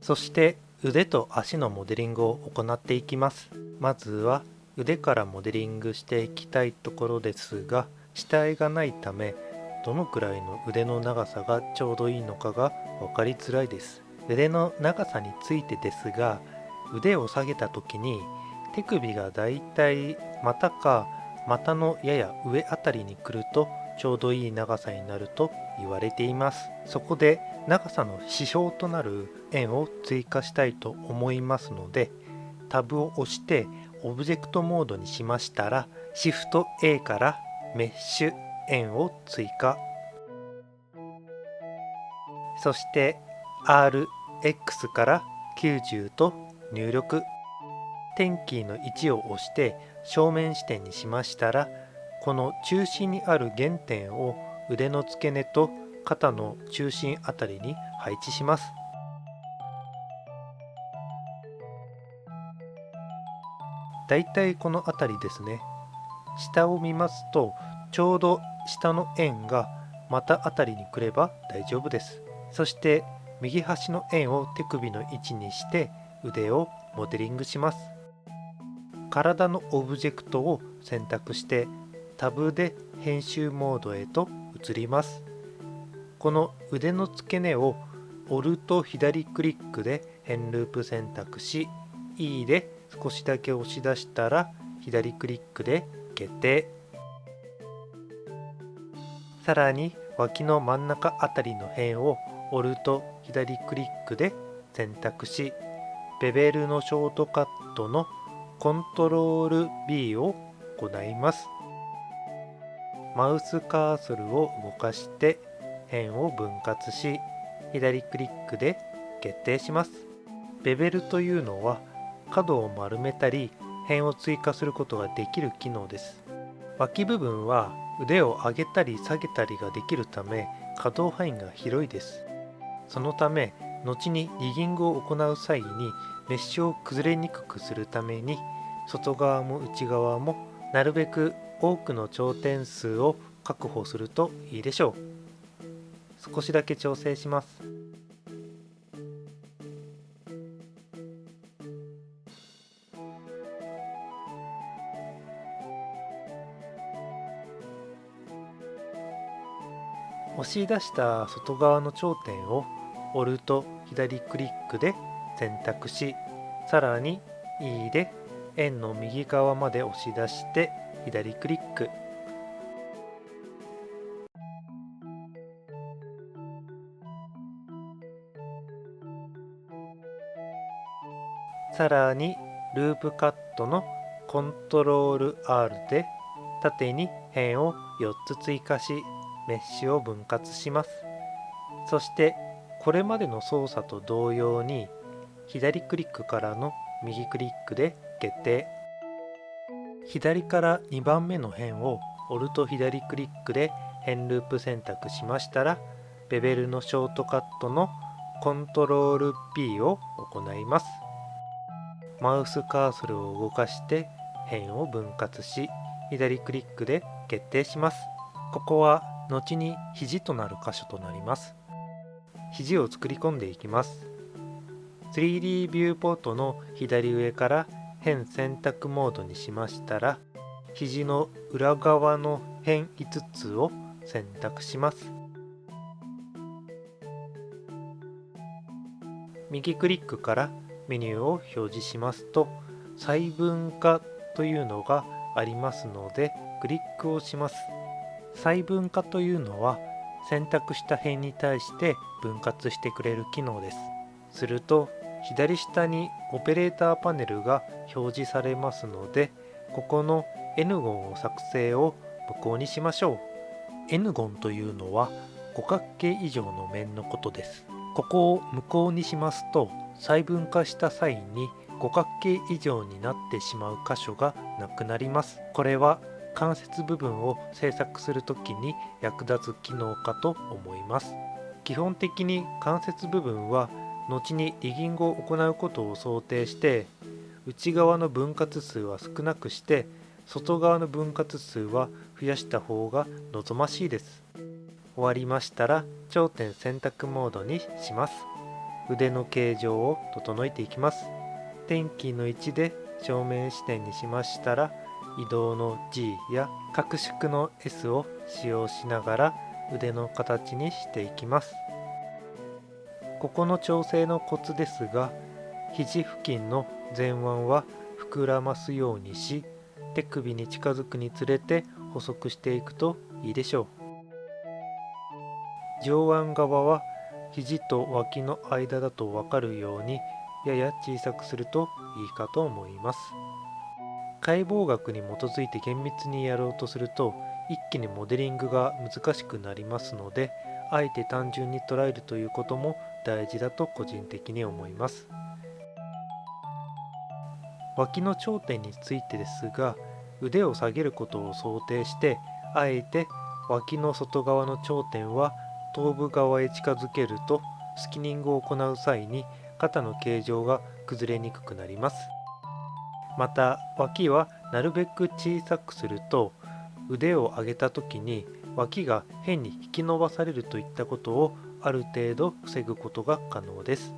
そして腕と足のモデリングを行っていきます。まずは腕からモデリングしていきたいところですが、下絵がないためどのくらいの腕の長さがちょうどいいのかが分かりづらいです。腕の長さについてですが、腕を下げた時に手首がだいたい股か股のやや上あたりに来るとちょうどいい長さになると言われています。そこで長さの指標となる円を追加したいと思いますので、タブを押してオブジェクトモードにしましたら、シフト A からメッシュ円を追加、そして RX から90と入力、点キーの1を押して正面視点にしましたら、この中心にある原点を腕の付け根と肩の中心あたりに配置します。だいたいこの辺りですね。下を見ますとちょうど下の円が股あたりに来れば大丈夫です。そして右端の円を手首の位置にして腕をモデリングします。体のオブジェクトを選択してタブで編集モードへと移ります。この腕の付け根をオルト左クリックで変ループ選択し、 E で少しだけ押し出したら左クリックで決定。さらに脇の真ん中あたりの辺をオルト左クリックで選択し、ベベルのショートカットのコントロール B を行います。マウスカーソルを動かして辺を分割し、左クリックで決定します。ベベルというのは角を丸めたり辺を追加することができる機能です。脇部分は腕を上げたり下げたりができるため可動範囲が広いです。そのため後にリギングを行う際にメッシュを崩れにくくするために、外側も内側もなるべく多くの頂点数を確保するといいでしょう。少しだけ調整します。押し出した外側の頂点をオルト左クリックで選択し、さらに E で円の右側まで押し出して左クリック、さらにループカットのコントロール R で縦に辺を4つ追加しメッシュを分割します。そしてこれまでの操作と同様に左クリックからの右クリックで決定。左から2番目の辺をオルト左クリックで辺ループ選択しましたら、ベベルのショートカットのコントロール P を行います。マウスカーソルを動かして辺を分割し左クリックで決定します。ここは後に肘となる箇所となります。肘を作り込んでいきます。3D ビューポートの左上から辺選択モードにしましたら、肘の裏側の辺5つを選択します。右クリックからメニューを表示しますと、細分化というのがありますのでクリックをします。細分化というのは選択した辺に対して分割してくれる機能です。すると左下にオペレーターパネルが表示されますので、ここの N ゴンを作成を無効にしましょう。N ゴンというのは五角形以上の面のことです。ここを無効にしますと、細分化した際に五角形以上になってしまう箇所がなくなります。これは関節部分を制作するときに役立つ機能かと思います。基本的に関節部分は後にリギングを行うことを想定して、内側の分割数は少なくして外側の分割数は増やした方が望ましいです。終わりましたら頂点選択モードにします。腕の形状を整えていきます。点キーの1で正面視点にしましたら、移動の G や拡縮の S を使用しながら腕の形にしていきます。ここの調整のコツですが、肘付近の前腕は膨らますようにし、手首に近づくにつれて細くしていくといいでしょう。上腕側は肘と脇の間だと分かるようにやや小さくするといいかと思います。解剖学に基づいて厳密にやろうとすると一気にモデリングが難しくなりますので、あえて単純に捉えるということも大事だと個人的に思います。脇の頂点についてですが、腕を下げることを想定してあえて脇の外側の頂点は頭部側へ近づけると、スキニングを行う際に肩の形状が崩れにくくなります。また脇はなるべく小さくすると、腕を上げた時に脇が変に引き伸ばされるといったことをある程度防ぐことが可能です。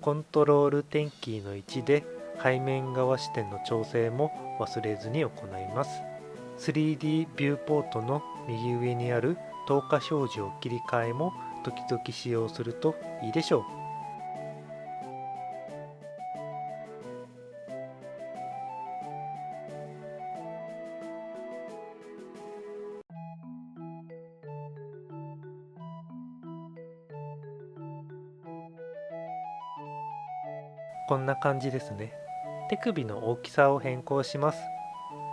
コントロール点キーの1で背面側視点の調整も忘れずに行います。3D ビューポートの右上にある透過表示を切り替えも時々使用するといいでしょう。こんな感じですね。手首の大きさを変更します。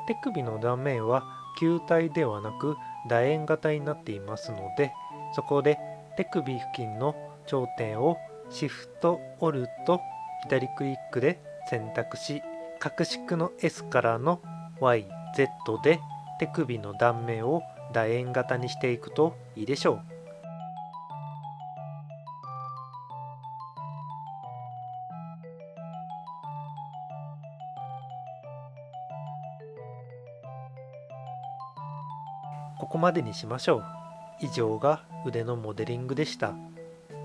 手首の断面は球体ではなく楕円型になっていますので、そこで手首付近の頂点をシフトオルト左クリックで選択し、拡縮の S からの YZ で手首の断面を楕円型にしていくといいでしょう。ここまでにしましょう。以上が腕のモデリングでした。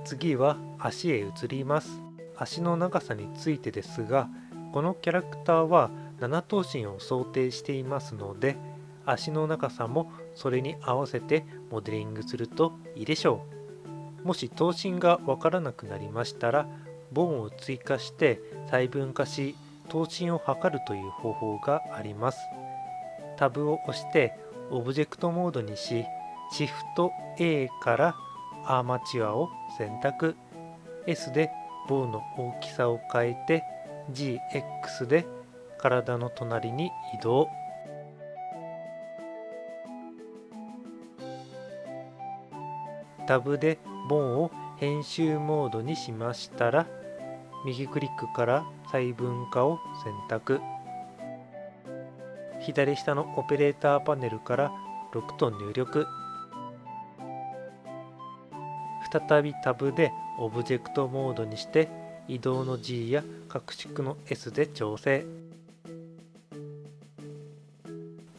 次は足へ移ります。足の長さについてですが、このキャラクターは7頭身を想定していますので、足の長さもそれに合わせてモデリングするといいでしょう。もし頭身がわからなくなりましたら、ボンを追加して細分化し、頭身を測るという方法があります。タブを押してオブジェクトモードにし、シフト A からアーマチュアを選択。S で棒の大きさを変えて GX で体の隣に移動。タブでボンを編集モードにしましたら、右クリックから細分化を選択。左下のオペレーターパネルから6と入力。再びタブでオブジェクトモードにして移動の G や拡縮の S で調整。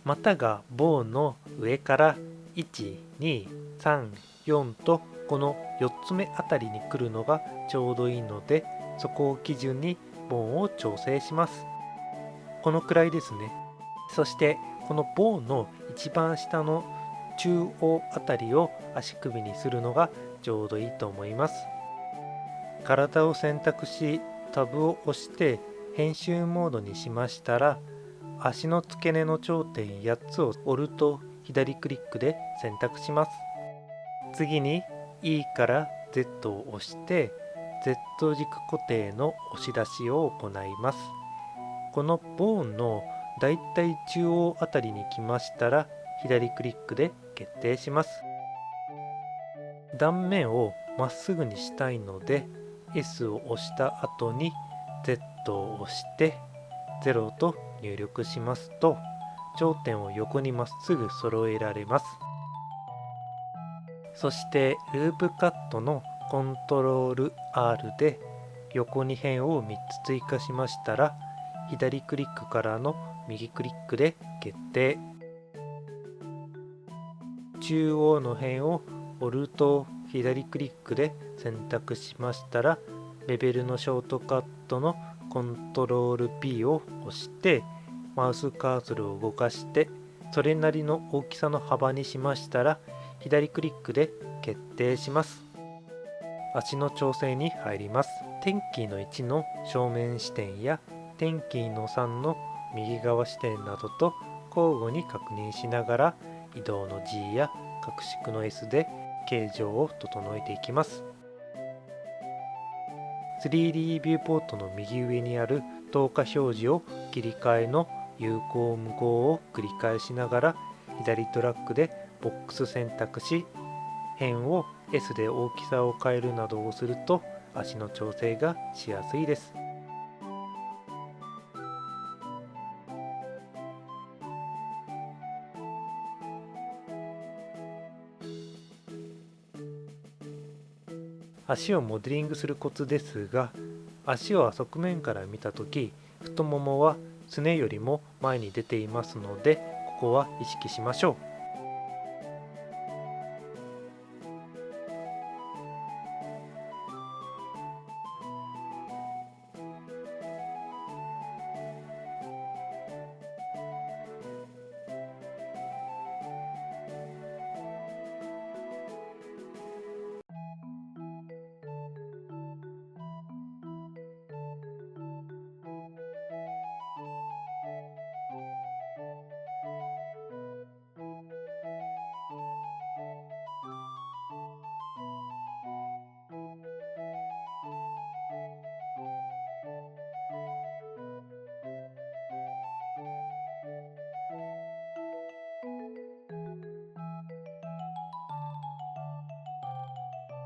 股が棒の上から1、2、3、4とこの4つ目あたりに来るのがちょうどいいので、そこを基準に棒を調整します。このくらいですね。そしてこの棒の一番下の中央あたりを足首にするのがちょうどいいと思います。体を選択しタブを押して編集モードにしましたら、足の付け根の頂点8つをオルト左クリックで選択します。次に E から Z を押して Z 軸固定の押し出しを行います。このボーンのだいたい中央あたりに来ましたら左クリックで決定します。断面をまっすぐにしたいので S を押した後に Z を押して0と入力しますと、頂点を横にまっすぐ揃えられます。そしてループカットのコントロール R で横に辺を3つ追加しましたら、左クリックからの右クリックで決定。中央の辺をオルト左クリックで選択しましたら、ベベルのショートカットのコントロール P を押してマウスカーソルを動かしてそれなりの大きさの幅にしましたら、左クリックで決定します。足の調整に入ります。点キーの1の正面視点や点キーの3の右側視点などと交互に確認しながら、移動の G や拡縮の S で形状を整えていきます。3D ビューポートの右上にある透過表示を切り替えの有効無効を繰り返しながら、左トラックでボックス選択し、辺を S で大きさを変えるなどをすると足の調整がしやすいです。足をモデリングするコツですが、足を側面から見たとき、太ももはすねよりも前に出ていますので、ここは意識しましょう。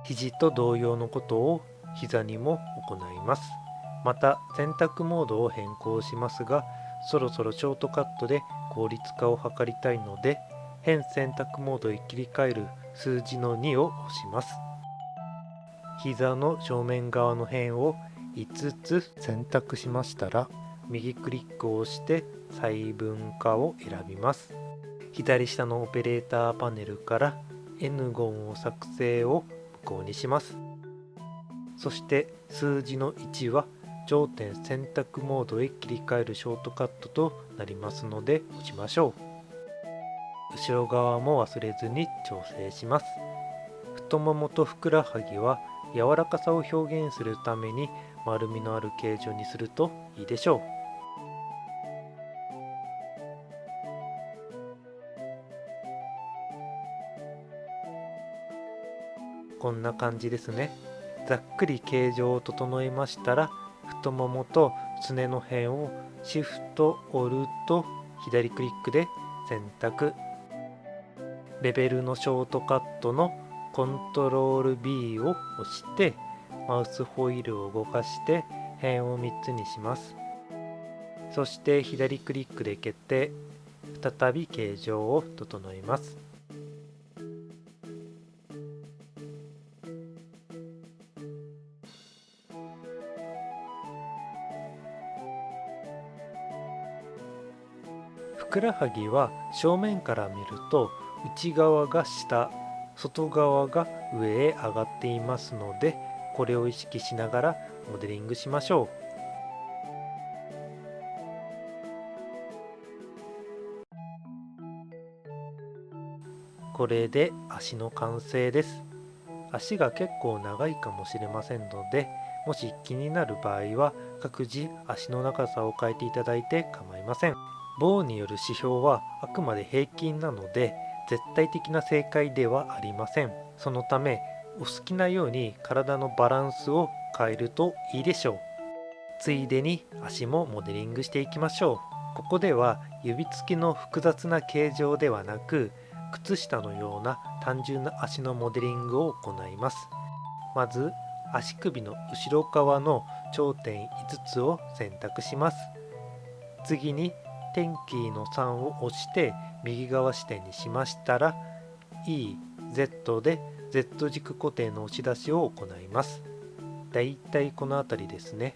肘と同様のことを膝にも行います。また選択モードを変更しますが、そろそろショートカットで効率化を図りたいので、変選択モードへ切り替える数字の2を押します。膝の正面側の辺を5つ選択しましたら、右クリックを押して細分化を選びます。左下のオペレーターパネルから N ゴンを作成を無効にします。そして数字の1は頂点選択モードへ切り替えるショートカットとなりますので押しましょう。後ろ側も忘れずに調整します。太ももとふくらはぎは柔らかさを表現するために丸みのある形状にするといいでしょう。こんな感じですね。ざっくり形状を整えましたら、太ももとすねの辺をシフトオルト左クリックで選択。ベベルのショートカットのコントロール B を押してマウスホイールを動かして辺を3つにします。そして左クリックで決定。再び形状を整えます。ふくらはぎは正面から見ると内側が下、外側が上へ上がっていますので、これを意識しながらモデリングしましょう。これで足の完成です。足が結構長いかもしれませんので、もし気になる場合は各自足の長さを変えていただいて構いません。棒による指標はあくまで平均なので絶対的な正解ではありません。そのためお好きなように体のバランスを変えるといいでしょう。ついでに足もモデリングしていきましょう。ここでは指付きの複雑な形状ではなく、靴下のような単純な足のモデリングを行います。まず足首の後ろ側の頂点5つを選択します。次に点キーの3を押して右側視点にしましたら EZ で Z 軸固定の押し出しを行います。だいたいこの辺りですね。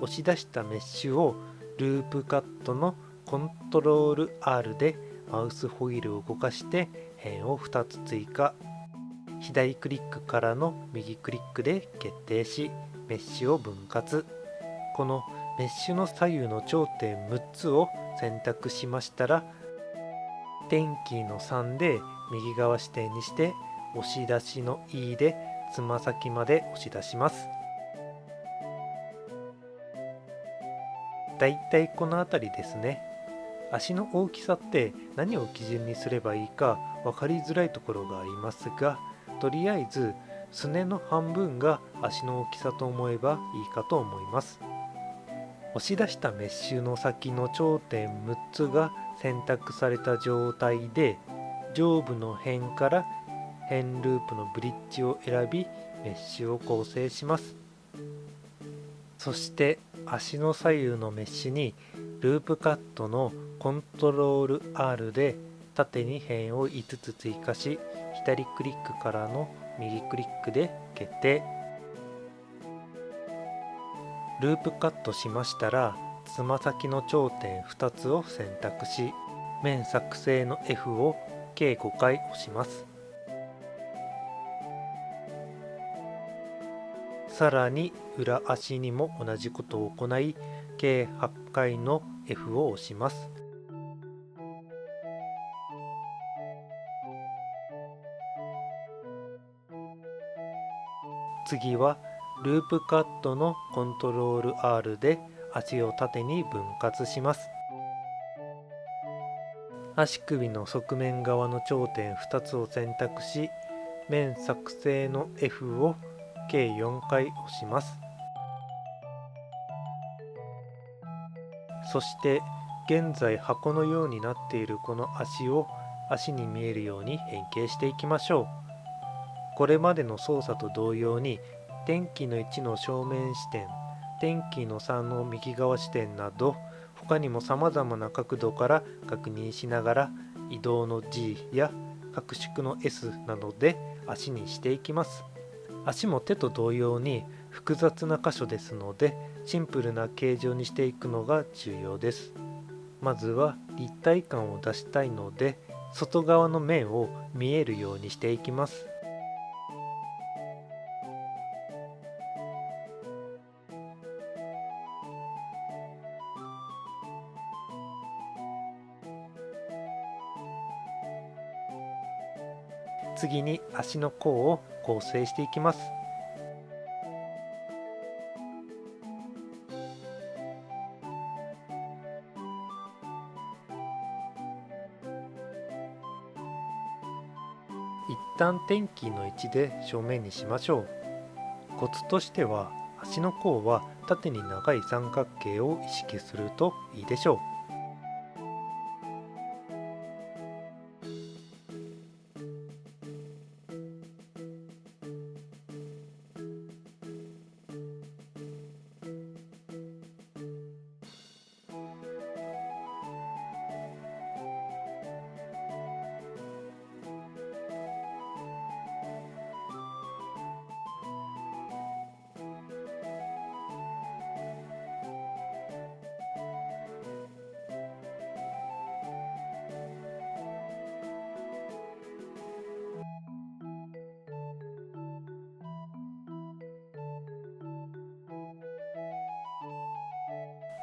押し出したメッシュをループカットのコントロール R でマウスホイールを動かして辺を2つ追加。左クリックからの右クリックで決定しメッシュを分割。このメッシュの左右の頂点6つを選択しましたら点キーの3で右側視点にして押し出しの E でつま先まで押し出します。だいたいこの辺りですね。足の大きさって何を基準にすればいいか分かりづらいところがありますが、とりあえずすねの半分が足の大きさと思えばいいかと思います。押し出したメッシュの先の頂点6つが選択された状態で、上部の辺から辺ループのブリッジを選びメッシュを構成します。そして足の左右のメッシュにループカットのコントロール R で縦に辺を5つ追加し、左クリックからの右クリックで決定。ループカットしましたらつま先の頂点2つを選択し、面作成の F を計5回押します。さらに裏足にも同じことを行い計8回の F を押します。次はループカットのコントロール R で足を縦に分割します。足首の側面側の頂点2つを選択し、面作成の F を計4回押します。そして現在箱のようになっているこの足を足に見えるように変形していきましょう。これまでの操作と同様に点キーの1の正面視点、点キーの3の右側視点など他にも様々な角度から確認しながら移動の G や拡縮の S などで足にしていきます。足も手と同様に複雑な箇所ですのでシンプルな形状にしていくのが重要です。まずは立体感を出したいので外側の面を見えるようにしていきます。次に足の甲を構成していきます。一旦点キーの1で正面にしましょう。コツとしては足の甲は縦に長い三角形を意識するといいでしょう。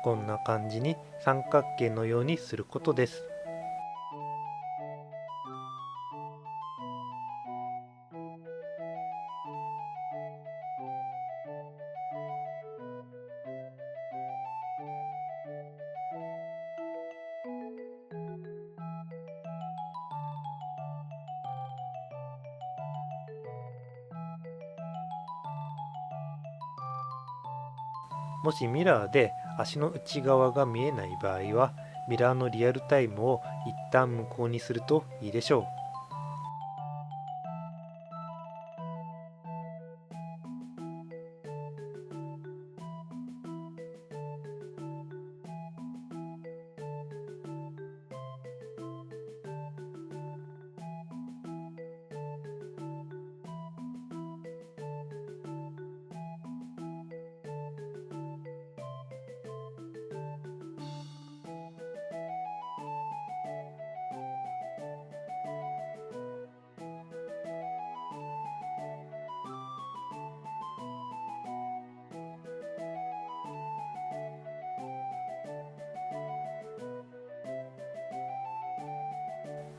こんな感じに三角形のようにすることです。もしミラーで足の内側が見えない場合は、ミラーのリアルタイムを一旦無効にするといいでしょう。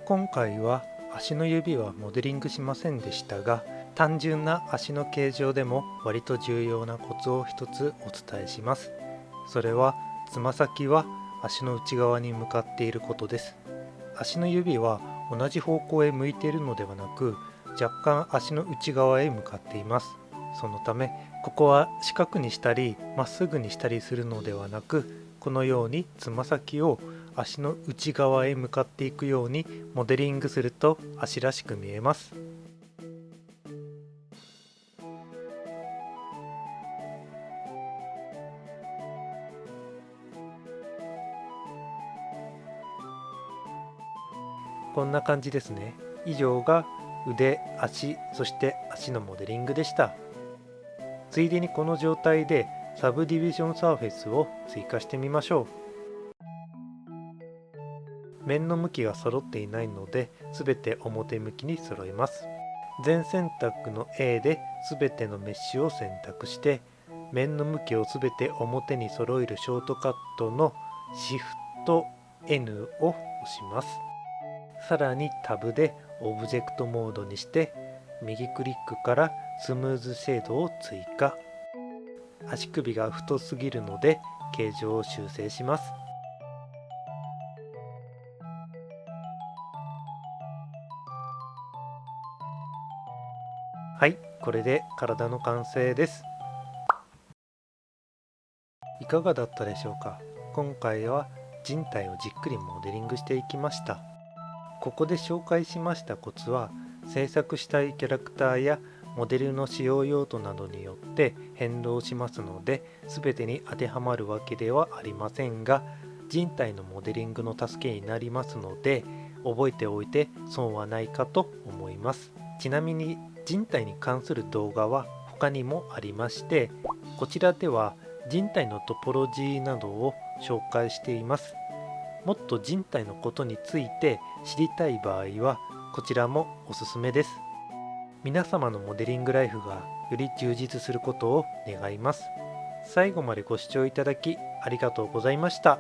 今回は足の指はモデリングしませんでしたが、単純な足の形状でも割と重要なコツを一つお伝えします。それはつま先は足の内側に向かっていることです。足の指は同じ方向へ向いているのではなく、若干足の内側へ向かっています。そのためここは四角にしたりまっすぐにしたりするのではなく、このようにつま先を足の内側へ向かっていくようにモデリングすると足らしく見えます。こんな感じですね。以上が腕、足、そして足のモデリングでした。ついでにこの状態でサブディビジョンサーフェスを追加してみましょう。面の向きが揃っていないので、全て表向きに揃えます。全選択の A で全てのメッシュを選択して、面の向きを全て表に揃えるショートカットのシフト N を押します。さらにタブでオブジェクトモードにして、右クリックからスムーズシェードを追加。足首が太すぎるので形状を修正します。はい、これで体の完成です。いかがだったでしょうか。今回は人体をじっくりモデリングしていきました。ここで紹介しましたコツは、制作したいキャラクターやモデルの使用用途などによって変動しますので、全てに当てはまるわけではありませんが、人体のモデリングの助けになりますので、覚えておいて損はないかと思います。ちなみに人体に関する動画は他にもありまして、こちらでは人体のトポロジーなどを紹介しています。もっと人体のことについて知りたい場合はこちらもおすすめです。皆様のモデリングライフがより充実することを願います。最後までご視聴いただきありがとうございました。